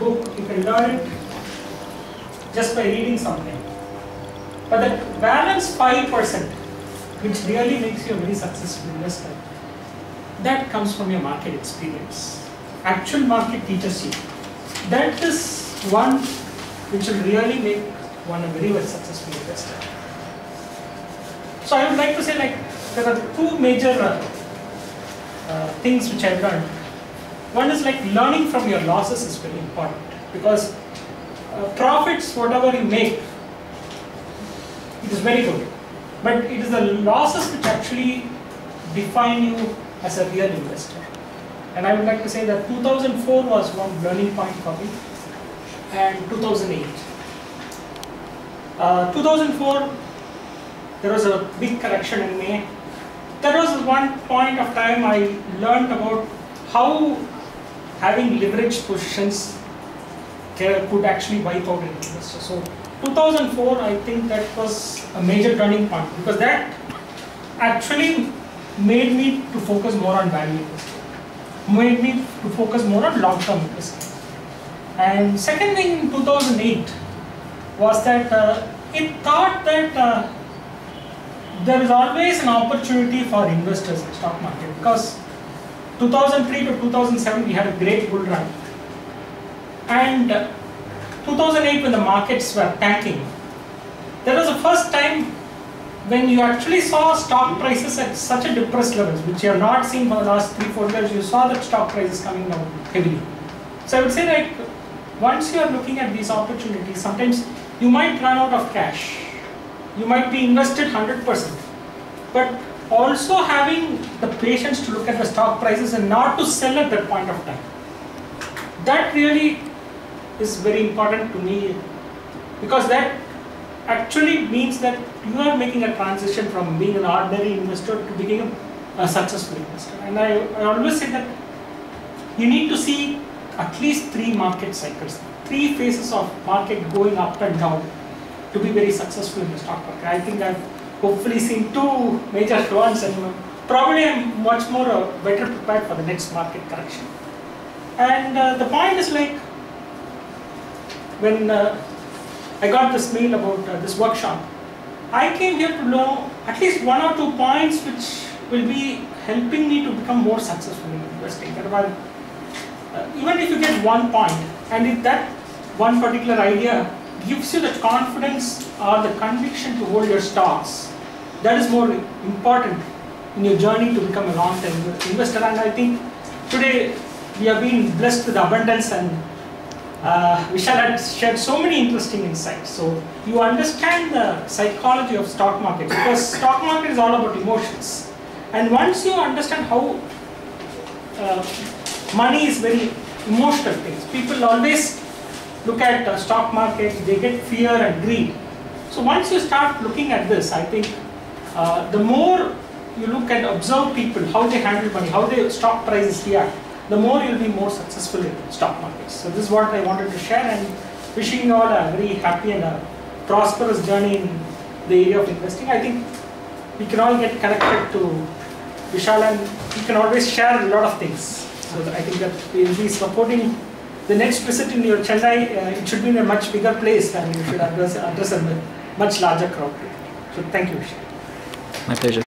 book, you can learn it just by reading something. But the balance 5%, which really makes you a very successful investor, that comes from your market experience. Actual market teaches you. That is one which will really make one a very, very successful investor. So I would like to say, like, there are two major things which I've learned. One is like learning from your losses is very important, because profits, whatever you make, it is very good. But it is the losses which actually define you as a real investor. And I would like to say that 2004 was one learning point for me, and 2008. 2004, there was a big correction in May. There was one point of time I learned about how having leveraged positions could actually wipe out an investor. So 2004, I think that was a major turning point, because that actually made me to focus more on value investing, made me to focus more on long-term investing. And second thing in 2008 was that it thought that there is always an opportunity for investors in the stock market, because 2003 to 2007 we had a great bull run, and 2008 when the markets were tanking, that was the first time when you actually saw stock prices at such a depressed levels, which you have not seen for the last 3-4 years. You saw that stock prices coming down heavily. So I would say, like, once you are looking at these opportunities, sometimes you might run out of cash. You might be invested 100%, but also having the patience to look at the stock prices and not to sell at that point of time. That really is very important to me, because that actually means that you are making a transition from being an ordinary investor to becoming a successful investor. And I always say that you need to see at least 3 market cycles, 3 phases of market going up and down to be very successful in the stock market. I think I've hopefully seen 2 major runs, and probably I'm much more better prepared for the next market correction. And the point is, like, when I got this mail about this workshop, I came here to know at least 1 or 2 points which will be helping me to become more successful in investing. Even if you get 1 point, and if that one particular idea gives you the confidence or the conviction to hold your stocks, that is more important in your journey to become a long-term investor. And I think today we have been blessed with abundance, and Vishal had shared so many interesting insights. So you understand the psychology of stock market, because stock market is all about emotions. And once you understand how money is very emotional things, people always look at stock market, they get fear and greed. So once you start looking at this, I think the more you look and observe people, how they handle money, how their stock prices react, the more you'll be more successful in stock markets. So this is what I wanted to share, and wishing you all a very happy and a prosperous journey in the area of investing. I think we can all get connected to Vishal, and we can always share a lot of things. So I think that we will be supporting the next visit in your Chennai. It should be in a much bigger place, and you should address a much larger crowd. So thank you, Vishal. My pleasure.